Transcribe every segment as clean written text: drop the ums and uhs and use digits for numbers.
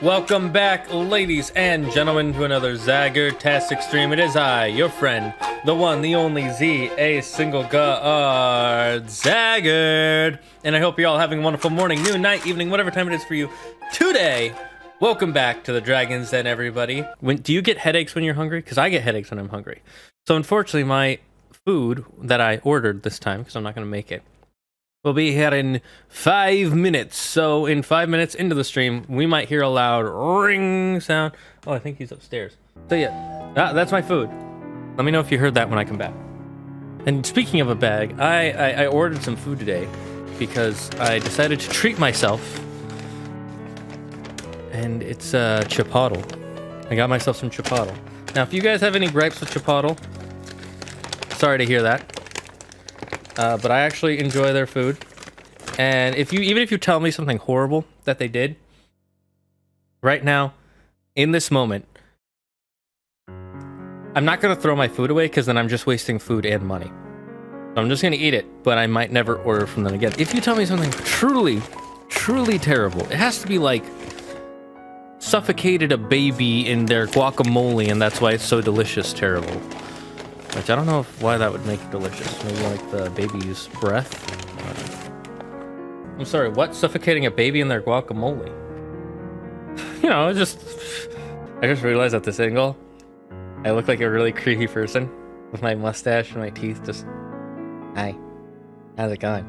Welcome back, ladies and gentlemen, to another Zagger-tastic stream. It is I, your friend, the one, the only Z, a single guard, Zaggard. And I hope you're all having a wonderful morning, noon, night, evening, whatever time it is for you today. Welcome back to the Dragon's Den, everybody. Do you get headaches when you're hungry? Because I get headaches when I'm hungry. So unfortunately, my food that I ordered this time, because I'm not going to make it, will be here in 5 minutes. So in 5 minutes into the stream, we might hear a loud ring sound. Oh, I think he's upstairs. So yeah, that's my food. Let me know if you heard that when I come back. And speaking of a bag, I ordered some food today because I decided to treat myself. And it's Chipotle. I got myself some Chipotle. Now, if you guys have any gripes with Chipotle, sorry to hear that. But I actually enjoy their food. And even if you tell me something horrible that they did, right now, in this moment, I'm not going to throw my food away because then I'm just wasting food and money. So I'm just going to eat it, but I might never order from them again. If you tell me something truly, truly terrible, it has to be like suffocated a baby in their guacamole and that's why it's so delicious terrible. Which I don't know why that would make it delicious. Maybe like the baby's breath? I'm sorry, what? Suffocating a baby in their guacamole? You know, I just realized at this angle, I look like a really creepy person with my mustache and my teeth just... Hi. How's it going?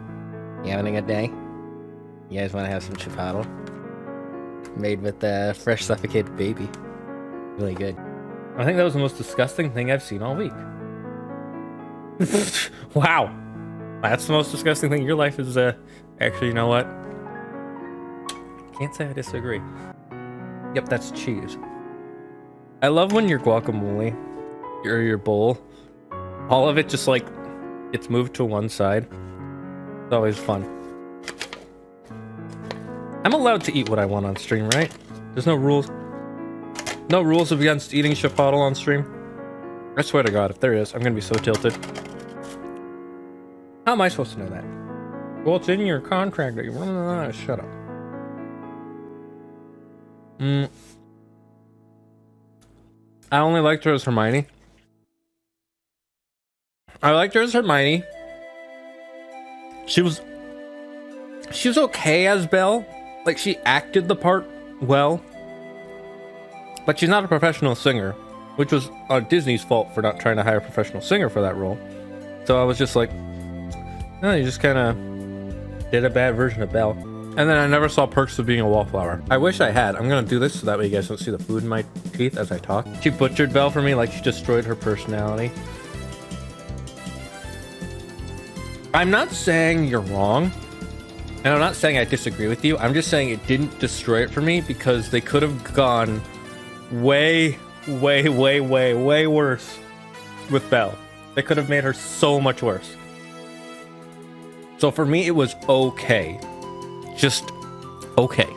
You having a good day? You guys want to have some Chipotle? Made with a fresh suffocated baby. Really good. I think that was the most disgusting thing I've seen all week. Wow, that's the most disgusting thing. Your life is actually, you know what, can't say I disagree. Yep, that's cheese. I love when your guacamole or your bowl, all of it just like it's moved to one side. It's always fun. I'm allowed to eat what I want on stream, right? There's no rules against eating Chipotle on stream. I swear to God, if there is, I'm gonna be so tilted. How am I supposed to know that? Well, it's in your contract that you... Shut up. I only liked her as Hermione. I liked her as Hermione. She was okay as Belle. Like, she acted the part well. But she's not a professional singer, which was Disney's fault for not trying to hire a professional singer for that role. So I was just like, no, you just kind of did a bad version of Belle. And then I never saw Perks of Being a Wallflower. I wish I had. I'm going to do this so that way you guys don't see the food in my teeth as I talk. She butchered Belle for me like she destroyed her personality. I'm not saying you're wrong. And I'm not saying I disagree with you. I'm just saying it didn't destroy it for me because they could have gone way worse with Belle. They could have made her so much worse. So for me, it was okay. Just okay.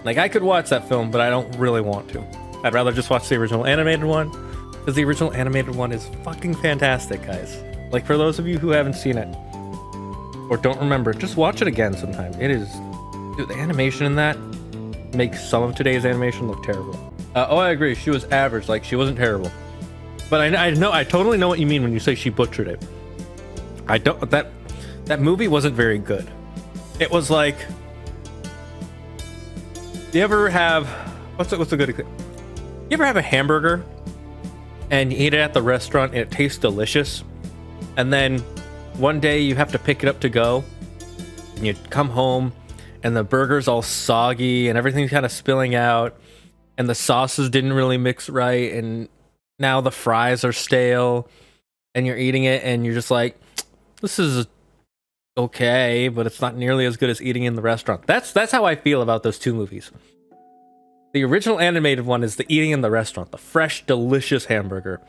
Like, I could watch that film, but I don't really want to. I'd rather just watch the original animated one, because the original animated one is fucking fantastic, guys. Like, for those of you who haven't seen it, or don't remember, just watch it again sometime. It is... Dude, the animation in that makes some of today's animation look terrible. Oh, I agree. She was average. Like, she wasn't terrible. But I totally know what you mean when you say she butchered it. That movie wasn't very good. It was like, you ever have, what's a good example? You ever have a hamburger and you eat it at the restaurant and it tastes delicious, and then one day you have to pick it up to go and you come home and the burger's all soggy and everything's kind of spilling out and the sauces didn't really mix right and now the fries are stale and you're eating it and you're just like, this is okay, but it's not nearly as good as eating in the restaurant. That's how I feel about those two movies. The original animated one is the eating in the restaurant, the fresh, delicious hamburger.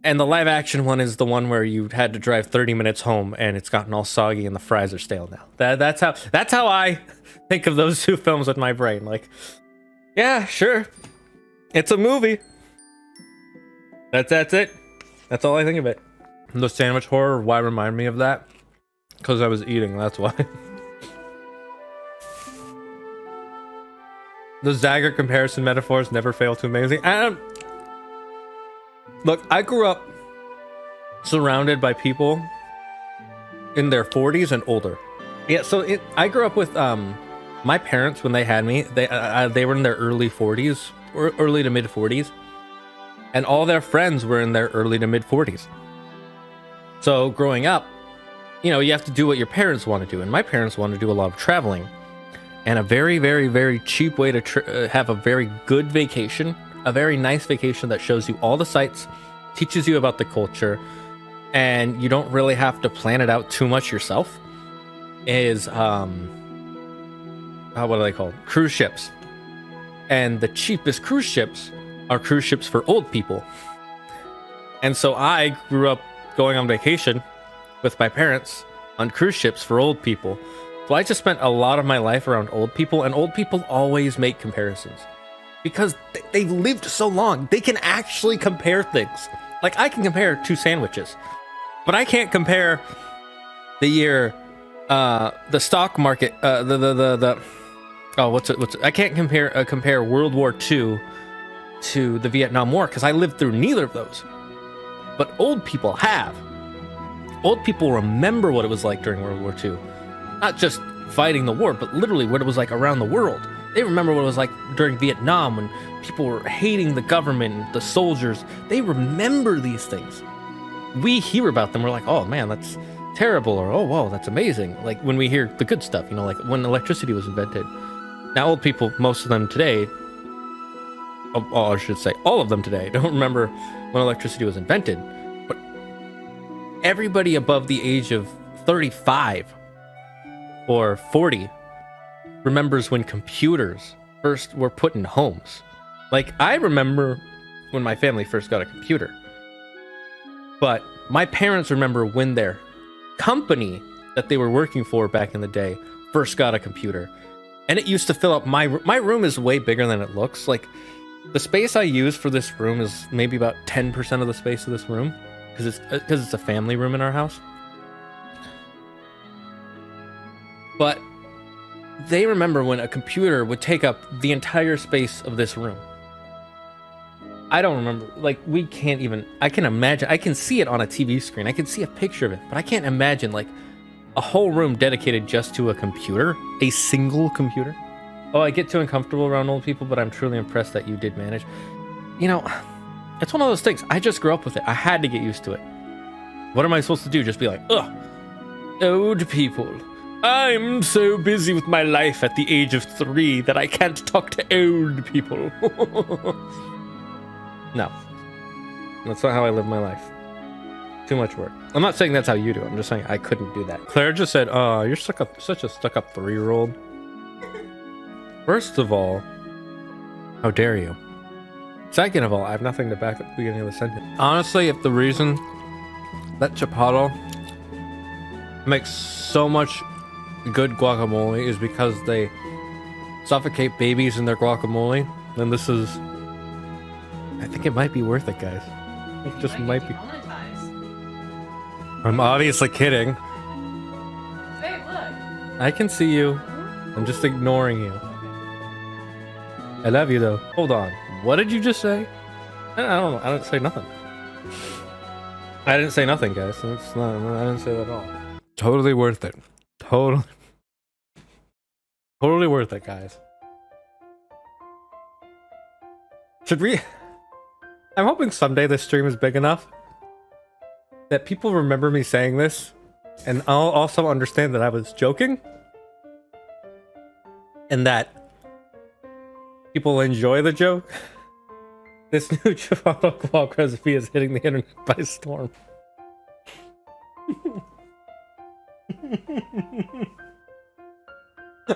And the live action one is the one where you had to drive 30 minutes home and it's gotten all soggy and the fries are stale now. That's how I think of those two films with my brain. Like, yeah, sure. It's a movie. That's it. That's all I think of it. The sandwich horror, why remind me of that? Because I was eating, that's why. The Zagger comparison metaphors never fail to amaze me. Look, I grew up surrounded by people in their 40s and older. Yeah, so I grew up with my parents when they had me. They were in their early 40s or early to mid 40s, and all their friends were in their early to mid 40s. So growing up, you know, you have to do what your parents want to do, and my parents wanted to do a lot of traveling. And a very, very, very cheap way to have a very good vacation, a very nice vacation that shows you all the sights, teaches you about the culture, and you don't really have to plan it out too much yourself, is what are they called? Cruise ships. And the cheapest cruise ships are cruise ships for old people. And so I grew up going on vacation with my parents on cruise ships for old people. So I just spent a lot of my life around old people, and old people always make comparisons because they've lived so long. They can actually compare things. Like, I can compare two sandwiches, but I can't compare the year, the stock market, I can't compare World War II to the Vietnam War because I lived through neither of those. But old people have. Old people remember what it was like during World War II. Not just fighting the war, but literally what it was like around the world. They remember what it was like during Vietnam when people were hating the government, the soldiers. They remember these things. We hear about them, we're like, oh man, that's terrible, or oh wow, that's amazing. Like when we hear the good stuff, you know, like when electricity was invented. Now old people, most of them today, I should say all of them today, don't remember when electricity was invented. But everybody above the age of 35 or 40 remembers when computers first were put in homes. Like, I remember when my family first got a computer, but my parents remember when their company that they were working for back in the day first got a computer, and it used to fill up my room is way bigger than it looks. Like, the space I use for this room is maybe about 10% of the space of this room because it's a family room in our house. But they remember when a computer would take up the entire space of this room. I don't remember, like, we can't even, I can imagine, I can see it on a TV screen, I can see a picture of it, but I can't imagine, like, a whole room dedicated just to a computer, a single computer. Oh, I get too uncomfortable around old people, but I'm truly impressed that you did manage. You know, it's one of those things, I just grew up with it, I had to get used to it. What am I supposed to do, just be like, ugh, old people. I'm so busy with my life at the age of 3 that I can't talk to old people. No. That's not how I live my life. Too much work. I'm not saying that's how you do it. I'm just saying I couldn't do that. Claire just said, oh, you're such a stuck-up 3-year-old. First of all, how dare you? Second of all, I have nothing to back up the beginning of the sentence. Honestly, if the reason that Chipotle makes so much good guacamole is because they suffocate babies in their guacamole, then this is, I think it might be worth it, guys. It just might be. I'm obviously kidding. Hey, look. I can see you. I'm just ignoring you. I love you though. Hold on. What did you just say? I don't know. I didn't say nothing. I didn't say nothing, guys. It's not, I didn't say that at all. Totally worth it. Totally worth it, guys. Should we... I'm hoping someday this stream is big enough that people remember me saying this, and I'll also understand that I was joking, and that people enjoy the joke. This new Chipotle guac recipe is hitting the internet by storm.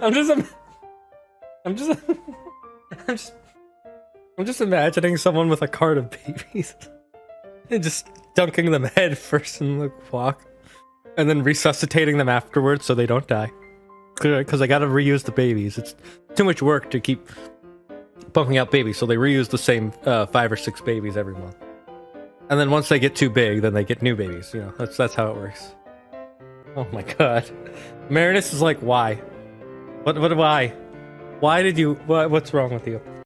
I'm just imagining someone with a cart of babies and just dunking them head first in the guac and then resuscitating them afterwards so they don't die. Because I gotta reuse the babies. It's too much work to keep pumping out babies, so they reuse the same 5 or 6 babies every month. And then once they get too big, then they get new babies. You know, that's how it works. Oh my god. Marinus is like, why? Why? Why did you? What's wrong with you?